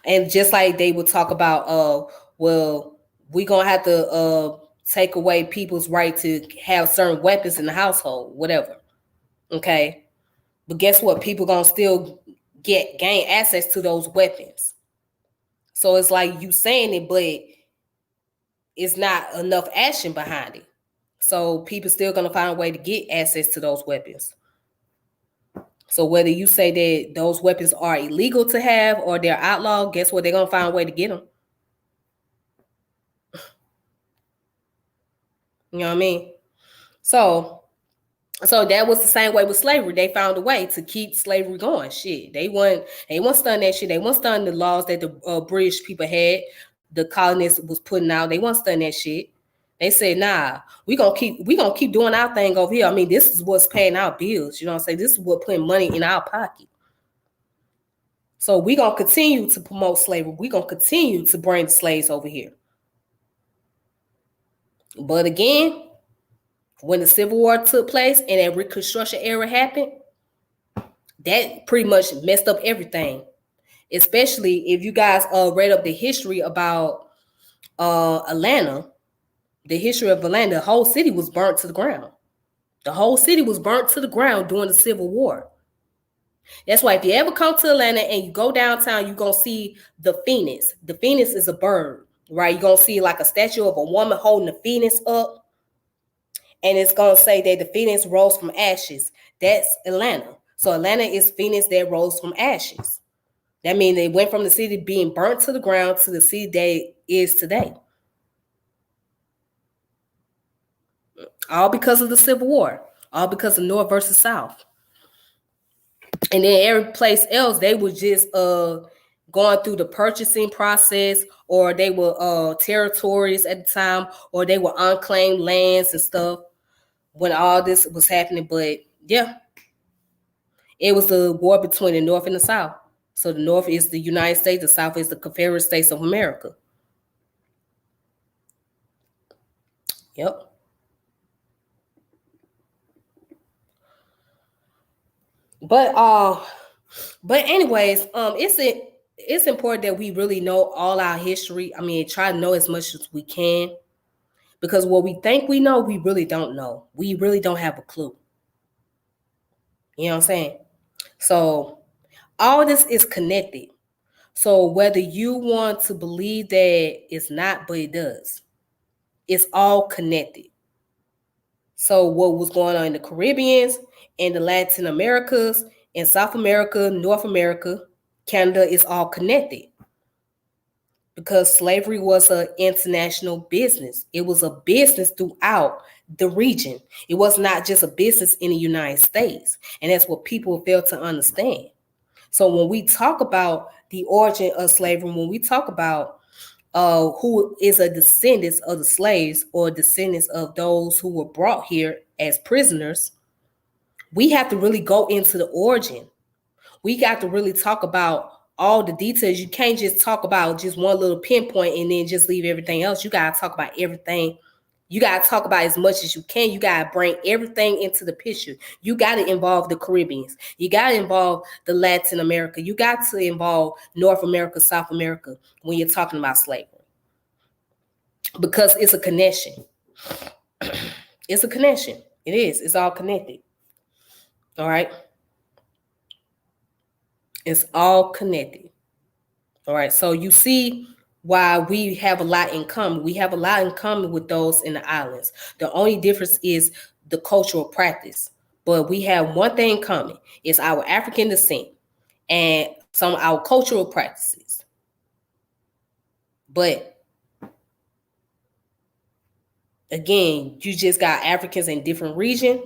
Speaker 1: And just like they would talk about, well, we're going to have to take away people's right to have certain weapons in the household, whatever. Okay. But guess what? People going to still gain access to those weapons. So it's like you saying it, but it's not enough action behind it. So people still going to find a way to get access to those weapons. So whether you say that those weapons are illegal to have or they're outlawed, guess what? They're going to find a way to get them. You know what I mean? So that was the same way with slavery. They found a way to keep slavery going. Shit, they weren't studying that shit. They weren't studying the laws that the British people had, the colonists was putting out. They weren't studying that shit. They said, nah, we gonna keep doing our thing over here. I mean, this is what's paying our bills. You know what I'm saying? This is what putting money in our pocket. So we gonna continue to promote slavery. We gonna continue to bring the slaves over here. But again, when the Civil War took place and that Reconstruction era happened, that pretty much messed up everything. Especially if you guys read up the history about Atlanta, the history of Atlanta, the whole city was burnt to the ground. The whole city was burnt to the ground during the Civil War. That's why if you ever come to Atlanta and you go downtown, you're going to see the phoenix. The phoenix is a bird, right? You're going to see like a statue of a woman holding the phoenix up. And it's going to say that the phoenix rose from ashes. That's Atlanta. So Atlanta is phoenix that rose from ashes. That means they went from the city being burnt to the ground to the city that is today. All because of the Civil War. All because of North versus South. And then every place else, they were just going through the purchasing process, or they were territories at the time, or they were unclaimed lands and stuff when all this was happening. But yeah, it was the war between the North and the South. So the North is the United States, the South is the Confederate States of America. Yep. But anyways, it's important that we really know all our history. I mean, try to know as much as we can, because what we think we know, we really don't know. We really don't have a clue. You know what I'm saying? So all this is connected. So whether you want to believe that it's not, but it does. It's all connected. So what was going on in the Caribbeans, and the Latin Americas, in South America, North America, Canada, is all connected. Because slavery was an international business. It was a business throughout the region. It was not just a business in the United States. And that's what people fail to understand. So when we talk about the origin of slavery, when we talk about who is a descendant of the slaves, or descendants of those who were brought here as prisoners, we have to really go into the origin. We got to really talk about all the details. You can't just talk about just one little pinpoint and then just leave everything else. You got to talk about everything. You got to talk about as much as you can. You got to bring everything into the picture. You got to involve the Caribbeans. You got to involve the Latin America. You got to involve North America, South America when you're talking about slavery. Because it's a connection. It's a connection. It is. It's all connected. All right. It's all connected. All right. So you see why we have a lot in common. We have a lot in common with those in the islands. The only difference is the cultural practice. But we have one thing in common. It's our African descent and some of our cultural practices. But again, you just got Africans in different regions,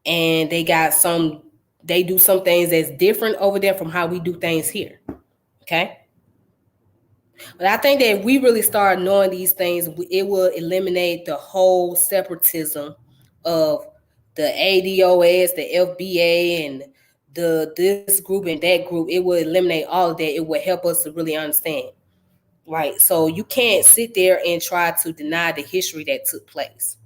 Speaker 1: and they do some things that's different over there from how we do things here. Okay? But I think that if we really start knowing these things, it will eliminate the whole separatism of the ADOS, the FBA, and this group and that group. It will eliminate all of that. It will help us to really understand. Right? So you can't sit there and try to deny the history that took place.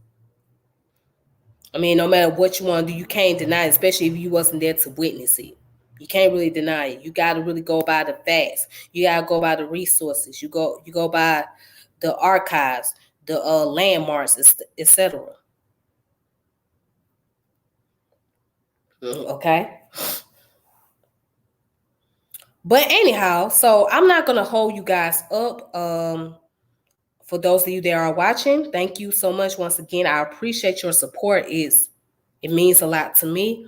Speaker 1: I mean, no matter what you want to do, you can't deny it, especially if you wasn't there to witness it. You can't really deny it. You got to really go by the facts. You got to go by the resources. You go by the archives, the landmarks, etc. Okay. But anyhow, so I'm not gonna hold you guys up. For those of you that are watching, thank you so much once again. I appreciate your support. It means a lot to me.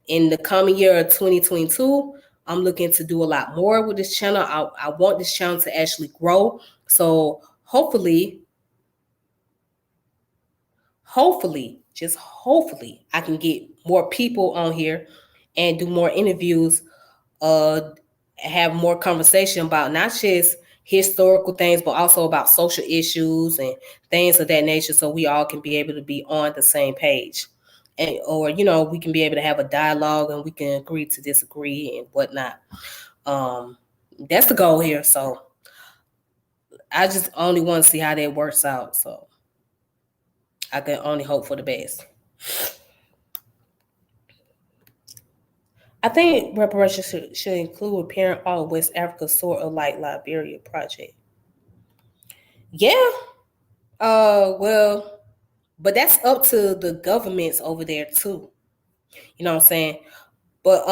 Speaker 1: In the coming year of 2022, I'm looking to do a lot more with this channel. I want this channel to actually grow. So hopefully, just hopefully, I can get more people on here and do more interviews, have more conversation about not just historical things, but also about social issues and things of that nature, so we all can be able to be on the same page. And, or, we can be able to have a dialogue and we can agree to disagree and whatnot. That's the goal here. So I just only want to see how that works out. So I can only hope for the best. I think reparations should include repairing all of West Africa sort of like Liberia project. Yeah. Well, but that's up to the governments over there too. You know what I'm saying? But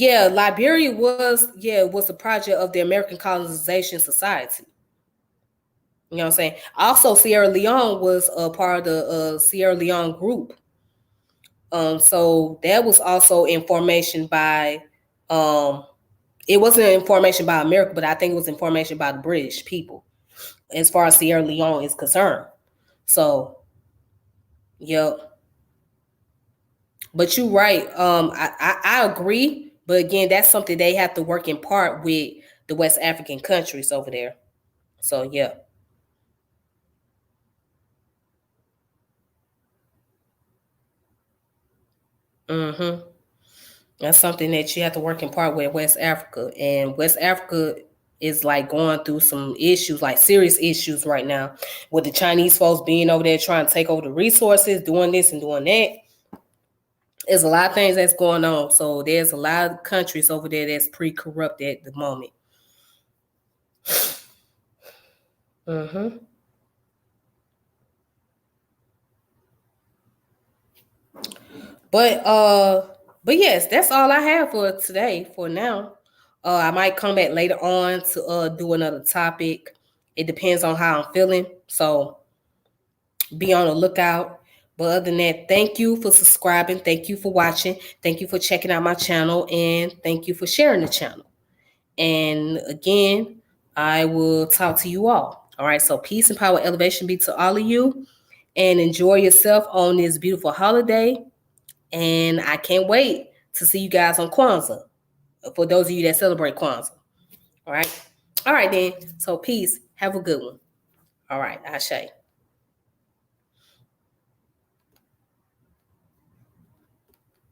Speaker 1: yeah, Liberia was a project of the American Colonization Society. You know what I'm saying? Also, Sierra Leone was a part of the Sierra Leone group. So that was also in formation by it wasn't in formation by America, but I think it was in formation by the British people as far as Sierra Leone is concerned. So, yep. But you're right. I agree. But again, that's something they have to work in part with the West African countries over there. So, yeah. Mm-hmm. That's something that you have to work in part with West Africa. And West Africa is like going through some issues, like serious issues right now, with the Chinese folks being over there trying to take over the resources, doing this and doing that. There's a lot of things that's going on. So there's a lot of countries over there that's pretty corrupt at the moment. Mm-hmm. But but yes, that's all I have for today for now. I might come back later on to do another topic. It depends on how I'm feeling. So be on the lookout. But other than that, thank you for subscribing. Thank you for watching. Thank you for checking out my channel. And thank you for sharing the channel. And again, I will talk to you all. All right. So peace and power elevation be to all of you. And enjoy yourself on this beautiful holiday. And I can't wait to see you guys on Kwanzaa. For those of you that celebrate Kwanzaa. All right. All right, then. So peace. Have a good one. All right. Ashe.